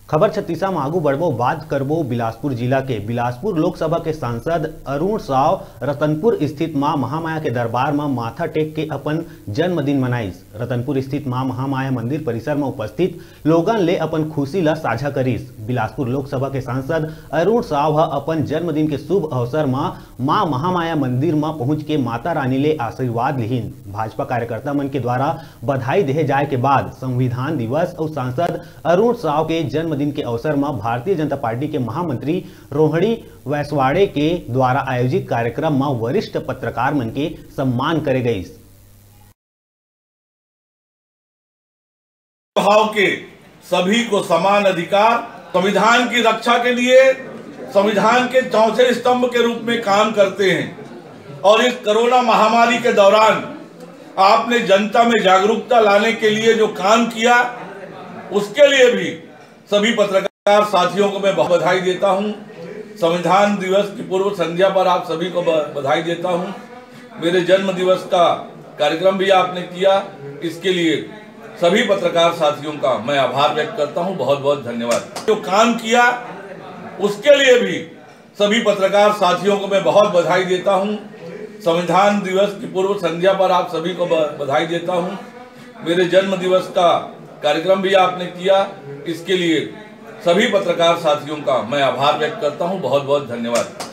खबर छत्तीसा में आगू बढ़बो बात करबो बिलासपुर जिला के। बिलासपुर लोकसभा के सांसद अरुण साव रतनपुर स्थित मां महामाया के दरबार में माथा टेक के अपन जन्मदिन मनाइस। रतनपुर स्थित मां महामाया मंदिर परिसर में उपस्थित लोगन ले अपन खुशी ला साझा करिस। बिलासपुर लोकसभा के सांसद अरुण साव अपन जन्मदिन के शुभ अवसर में मां महामाया मंदिर में पहुंच के माता रानी ले आशीर्वाद लिहिन। भाजपा कार्यकर्ता मन के द्वारा बधाई देहे जाए के बाद संविधान दिवस और सांसद अरुण साव के जन्मदिन के अवसर में भारतीय जनता पार्टी के महामंत्री रोहिणी वैसवाड़े के द्वारा आयोजित कार्यक्रम में वरिष्ठ पत्रकार मन के सम्मान करे गई। भाव के सभी को समान अधिकार, संविधान की रक्षा के लिए संविधान के चौथे स्तंभ के रूप में काम करते हैं और इस कोरोना महामारी के दौरान आपने जनता में जागरूकता लाने के लिए जो काम किया उसके लिए भी सभी पत्रकार साथियों को मैं बहुत बधाई देता हूं। संविधान दिवस की पूर्व संध्या पर आप सभी को बधाई देता हूं। मेरे जन्म दिवस का कार्यक्रम भी आपने किया, इसके लिए सभी पत्रकार साथियों का मैं आभार व्यक्त करता हूं। बहुत बहुत धन्यवाद। जो काम किया उसके लिए भी सभी पत्रकार साथियों को मैं बहुत बधाई देता हूं। संविधान दिवस की पूर्व संध्या पर आप सभी को बधाई देता हूं। मेरे जन्म दिवस का कार्यक्रम भी आपने किया, इसके लिए सभी पत्रकार साथियों का मैं आभार व्यक्त करता हूं। बहुत बहुत धन्यवाद।